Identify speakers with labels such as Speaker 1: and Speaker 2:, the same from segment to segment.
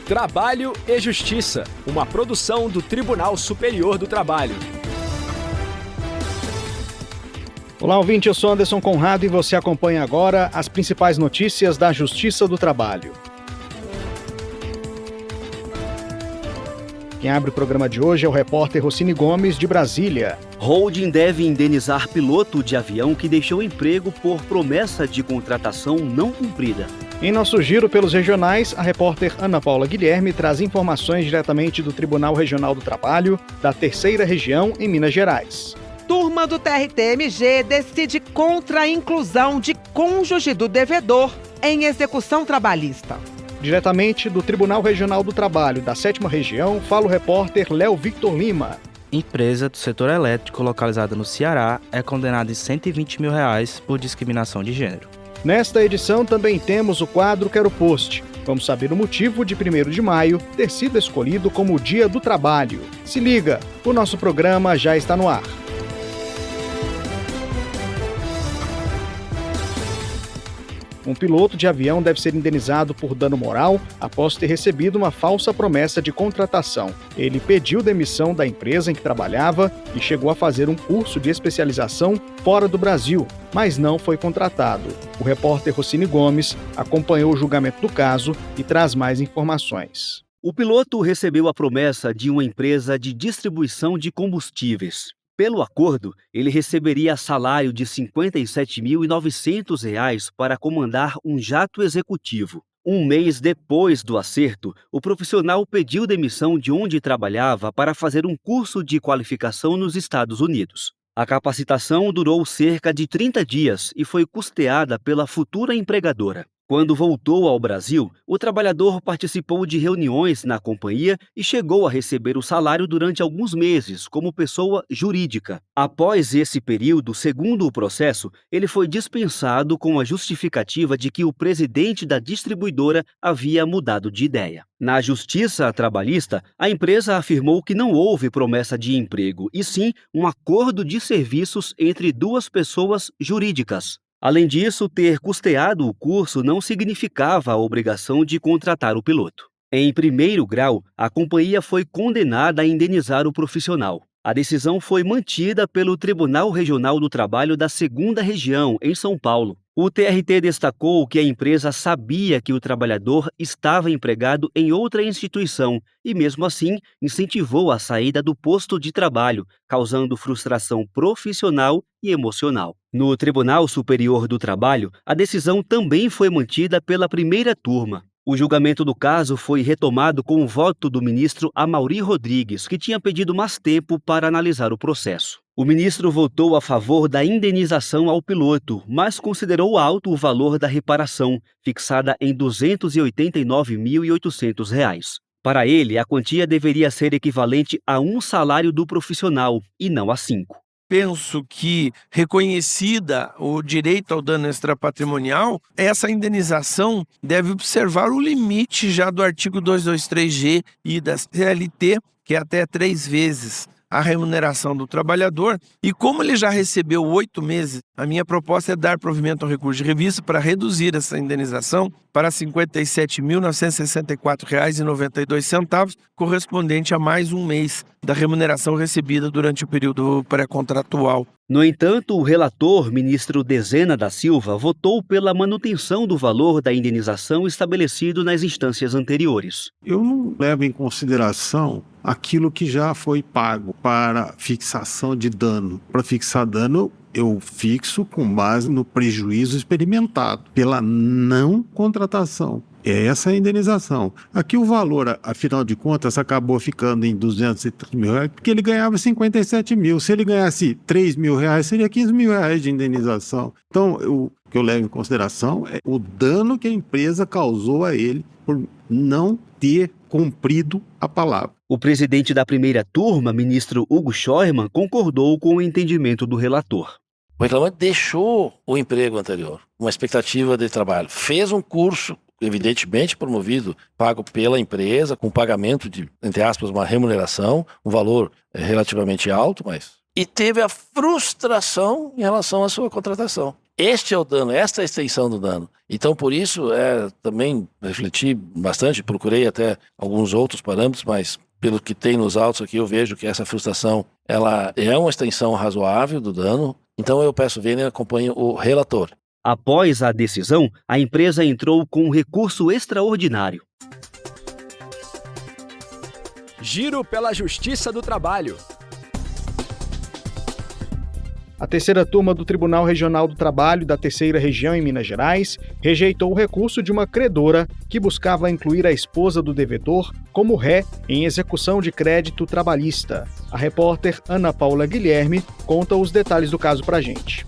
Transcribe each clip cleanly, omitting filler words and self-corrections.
Speaker 1: Trabalho e Justiça, uma produção do Tribunal Superior do Trabalho.
Speaker 2: Olá, ouvinte, eu sou Anderson Conrado e você acompanha agora as principais notícias da Justiça do Trabalho. Quem abre o programa de hoje é o repórter Rossini Gomes, de Brasília.
Speaker 3: Holding deve indenizar piloto de avião que deixou emprego por promessa de contratação não cumprida.
Speaker 2: Em nosso giro pelos regionais, a repórter Ana Paula Guilherme traz informações diretamente do Tribunal Regional do Trabalho, da Terceira Região, em Minas Gerais.
Speaker 4: Turma do TRT-MG decide contra a inclusão de cônjuge do devedor em execução trabalhista.
Speaker 2: Diretamente do Tribunal Regional do Trabalho da 7ª Região, fala o repórter Léo Victor Lima.
Speaker 5: Empresa do setor elétrico localizada no Ceará é condenada em R$120 mil por discriminação de gênero.
Speaker 2: Nesta edição também temos o quadro Quero Post. Vamos saber o motivo de 1º de maio ter sido escolhido como o Dia do Trabalho. Se liga, o nosso programa já está no ar. Um piloto de avião deve ser indenizado por dano moral após ter recebido uma falsa promessa de contratação. Ele pediu demissão da empresa em que trabalhava e chegou a fazer um curso de especialização fora do Brasil, mas não foi contratado. O repórter Rossini Gomes acompanhou o julgamento do caso e traz mais informações.
Speaker 3: O piloto recebeu a promessa de uma empresa de distribuição de combustíveis. Pelo acordo, ele receberia salário de R$ 57.900 para comandar um jato executivo. Um mês depois do acerto, o profissional pediu demissão de onde trabalhava para fazer um curso de qualificação nos Estados Unidos. A capacitação durou cerca de 30 dias e foi custeada pela futura empregadora. Quando voltou ao Brasil, o trabalhador participou de reuniões na companhia e chegou a receber o salário durante alguns meses, como pessoa jurídica. Após esse período, segundo o processo, ele foi dispensado com a justificativa de que o presidente da distribuidora havia mudado de ideia. Na Justiça Trabalhista, a empresa afirmou que não houve promessa de emprego, e sim um acordo de serviços entre duas pessoas jurídicas. Além disso, ter custeado o curso não significava a obrigação de contratar o piloto. Em primeiro grau, a companhia foi condenada a indenizar o profissional. A decisão foi mantida pelo Tribunal Regional do Trabalho da 2ª Região, em São Paulo. O TRT destacou que a empresa sabia que o trabalhador estava empregado em outra instituição e, mesmo assim, incentivou a saída do posto de trabalho, causando frustração profissional e emocional. No Tribunal Superior do Trabalho, a decisão também foi mantida pela primeira turma. O julgamento do caso foi retomado com o voto do ministro Amaury Rodrigues, que tinha pedido mais tempo para analisar o processo. O ministro votou a favor da indenização ao piloto, mas considerou alto o valor da reparação, fixada em R$ 289.800. Para ele, a quantia deveria ser equivalente a um salário do profissional, e não a 5.
Speaker 6: Penso que, reconhecida o direito ao dano extrapatrimonial, essa indenização deve observar o limite já do artigo 223G e da CLT, que é até 3 vezes a remuneração do trabalhador, e como ele já recebeu 8 meses, a minha proposta é dar provimento ao recurso de revista para reduzir essa indenização para R$ 57.964,92, correspondente a mais um mês da remuneração recebida durante o período pré-contratual.
Speaker 3: No entanto, o relator, ministro Dezena da Silva, votou pela manutenção do valor da indenização estabelecido nas instâncias anteriores.
Speaker 7: Eu não levo em consideração aquilo que já foi pago para fixação de dano. Para fixar dano, eu fixo com base no prejuízo experimentado pela não contratação. É essa a indenização. Aqui o valor, afinal de contas, acabou ficando em R$ 230 mil, porque ele ganhava 57 mil. Se ele ganhasse R$ 3 mil, seria R$ 15 mil de indenização. Então, o que eu levo em consideração é o dano que a empresa causou a ele por não ter cumprido a palavra.
Speaker 3: O presidente da primeira turma, ministro Hugo Scheuermann, concordou com o entendimento do relator.
Speaker 8: O reclamante deixou o emprego anterior, uma expectativa de trabalho, fez um curso, evidentemente promovido, pago pela empresa, com pagamento de, entre aspas, uma remuneração, um valor relativamente alto, mas... E teve a frustração em relação à sua contratação. Este é o dano, esta é a extensão do dano. Então, por isso, também refleti bastante, procurei até alguns outros parâmetros, mas pelo que tem nos autos aqui, eu vejo que essa frustração ela é uma extensão razoável do dano. Então, eu peço vênia e acompanhe o relator.
Speaker 3: Após a decisão, a empresa entrou com um recurso extraordinário.
Speaker 1: Giro pela Justiça do Trabalho.
Speaker 2: A terceira turma do Tribunal Regional do Trabalho da Terceira Região em Minas Gerais rejeitou o recurso de uma credora que buscava incluir a esposa do devedor como ré em execução de crédito trabalhista. A repórter Ana Paula Guilherme conta os detalhes do caso pra gente.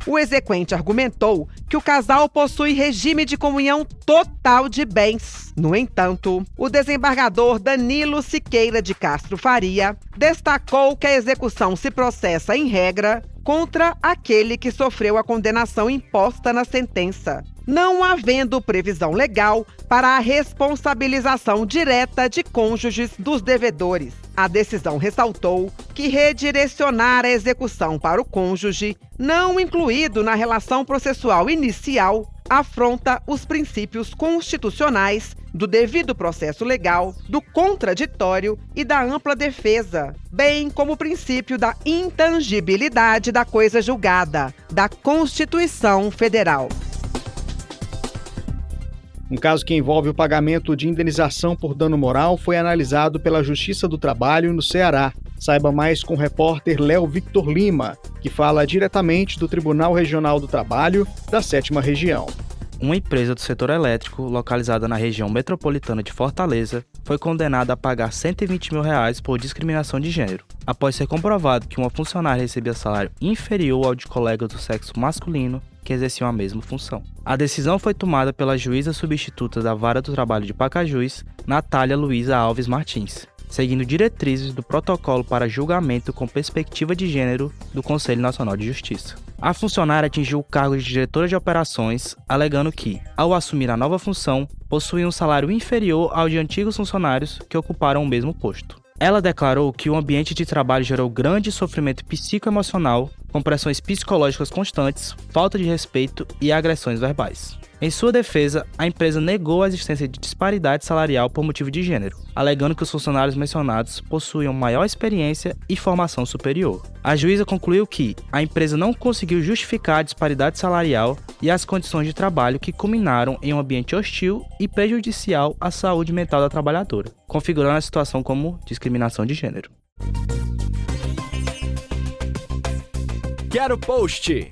Speaker 4: O exequente argumentou que o casal possui regime de comunhão total de bens. No entanto, o desembargador Danilo Siqueira de Castro Faria destacou que a execução se processa, em regra, contra aquele que sofreu a condenação imposta na sentença, não havendo previsão legal para a responsabilização direta de cônjuges dos devedores. A decisão ressaltou que redirecionar a execução para o cônjuge, não incluído na relação processual inicial, afronta os princípios constitucionais do devido processo legal, do contraditório e da ampla defesa, bem como o princípio da intangibilidade da coisa julgada, da Constituição Federal.
Speaker 2: Um caso que envolve o pagamento de indenização por dano moral foi analisado pela Justiça do Trabalho no Ceará. Saiba mais com o repórter Léo Victor Lima, que fala diretamente do Tribunal Regional do Trabalho da 7ª Região.
Speaker 5: Uma empresa do setor elétrico, localizada na região metropolitana de Fortaleza, foi condenada a pagar R$120 mil por discriminação de gênero, após ser comprovado que uma funcionária recebia salário inferior ao de colegas do sexo masculino que exerciam a mesma função. A decisão foi tomada pela juíza substituta da Vara do Trabalho de Pacajus, Natália Luísa Alves Martins, seguindo diretrizes do Protocolo para Julgamento com Perspectiva de Gênero do Conselho Nacional de Justiça. A funcionária atingiu o cargo de diretora de operações, alegando que, ao assumir a nova função, possuía um salário inferior ao de antigos funcionários que ocuparam o mesmo posto. Ela declarou que o ambiente de trabalho gerou grande sofrimento psicoemocional, com pressões psicológicas constantes, falta de respeito e agressões verbais. Em sua defesa, a empresa negou a existência de disparidade salarial por motivo de gênero, alegando que os funcionários mencionados possuíam maior experiência e formação superior. A juíza concluiu que a empresa não conseguiu justificar a disparidade salarial e as condições de trabalho que culminaram em um ambiente hostil e prejudicial à saúde mental da trabalhadora, configurando a situação como discriminação de gênero.
Speaker 1: Quero Post.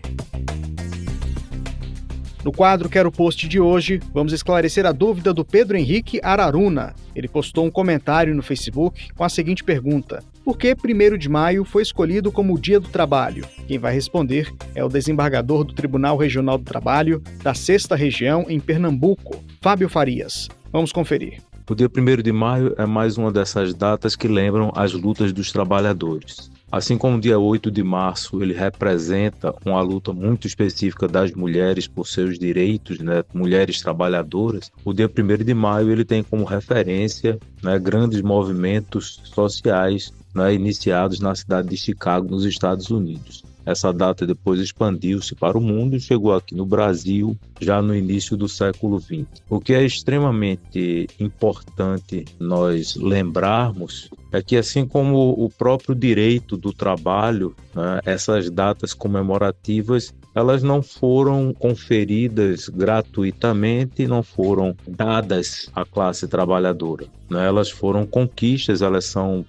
Speaker 2: No quadro Quero Post de hoje, vamos esclarecer a dúvida do Pedro Henrique Araruna. Ele postou um comentário no Facebook com a seguinte pergunta: por que 1º de maio foi escolhido como o Dia do Trabalho? Quem vai responder é o desembargador do Tribunal Regional do Trabalho da 6ª Região em Pernambuco, Fábio Farias. Vamos conferir.
Speaker 9: O dia 1º de maio é mais uma dessas datas que lembram as lutas dos trabalhadores. Assim como o dia 8 de março ele representa uma luta muito específica das mulheres por seus direitos, mulheres trabalhadoras, o dia 1º de maio ele tem como referência grandes movimentos sociais iniciados na cidade de Chicago, nos Estados Unidos. Essa data depois expandiu-se para o mundo e chegou aqui no Brasil já no início do século XX. O que é extremamente importante nós lembrarmos é que, assim como o próprio direito do trabalho, essas datas comemorativas, elas não foram conferidas gratuitamente, não foram dadas à classe trabalhadora. Elas foram conquistas, elas são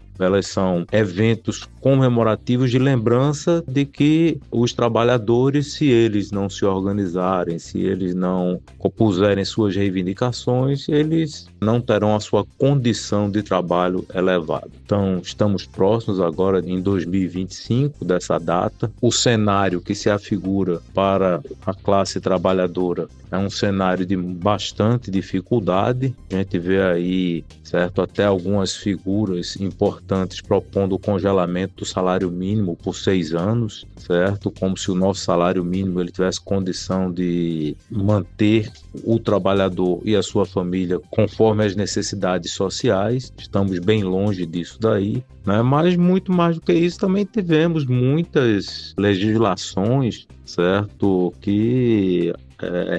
Speaker 9: eventos comemorativos de lembrança de que os trabalhadores, se eles não se organizarem, se eles não compuserem suas reivindicações, eles não terão a sua condição de trabalho elevada. Então, estamos próximos agora, em 2025, dessa data. O cenário que se afigura para a classe trabalhadora é um cenário de bastante dificuldade. A gente vê aí, certo, até algumas figuras importantes importantes propondo o congelamento do salário mínimo por 6 anos, certo? Como se o nosso salário mínimo ele tivesse condição de manter o trabalhador e a sua família conforme as necessidades sociais. Estamos bem longe disso daí, né? Mas muito mais do que isso, também tivemos muitas legislações, certo? Que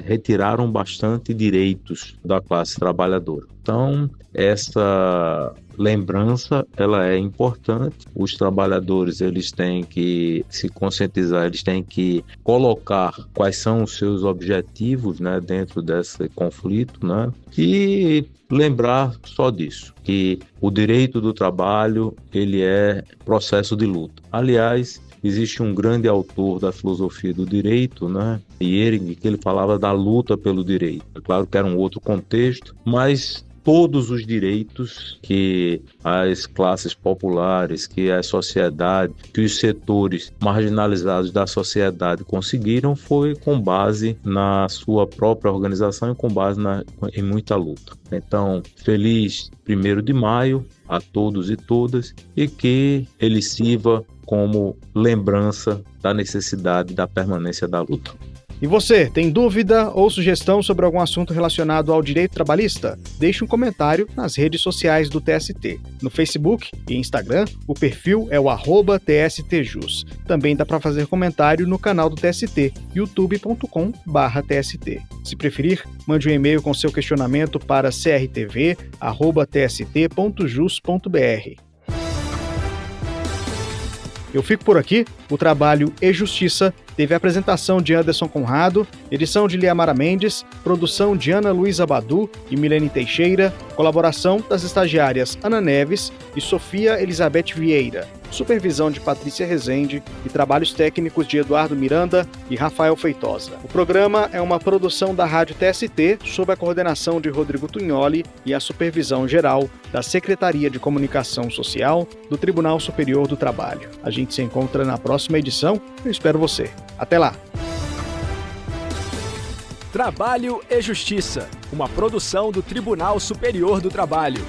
Speaker 9: retiraram bastante direitos da classe trabalhadora. Então, essa lembrança ela é importante. Os trabalhadores eles têm que se conscientizar, eles têm que colocar quais são os seus objetivos, né, dentro desse conflito, né, e lembrar só disso, que o direito do trabalho ele é processo de luta. Aliás, existe um grande autor da filosofia do direito, né, Ehring, que ele falava da luta pelo direito. É claro que era um outro contexto, mas todos os direitos que as classes populares, que a sociedade, que os setores marginalizados da sociedade conseguiram foi com base na sua própria organização e com base em muita luta. Então, feliz 1º de maio a todos e todas e que ele sirva como lembrança da necessidade da permanência da luta.
Speaker 2: E você, tem dúvida ou sugestão sobre algum assunto relacionado ao direito trabalhista? Deixe um comentário nas redes sociais do TST. No Facebook e Instagram, o perfil é o @TSTJus. Também dá para fazer comentário no canal do TST, youtube.com/TST. Se preferir, mande um e-mail com seu questionamento para crtv@tst.jus.br. Eu fico por aqui. O trabalho E Justiça teve a apresentação de Anderson Conrado, edição de Liamara Mendes, produção de Ana Luísa Badu e Milene Teixeira, colaboração das estagiárias Ana Neves e Sofia Elizabeth Vieira, supervisão de Patrícia Rezende e trabalhos técnicos de Eduardo Miranda e Rafael Feitosa. O programa é uma produção da Rádio TST, sob a coordenação de Rodrigo Tunholi e a supervisão geral da Secretaria de Comunicação Social do Tribunal Superior do Trabalho. A gente se encontra na próxima edição. Eu espero você. Até lá!
Speaker 1: Trabalho e Justiça, uma produção do Tribunal Superior do Trabalho.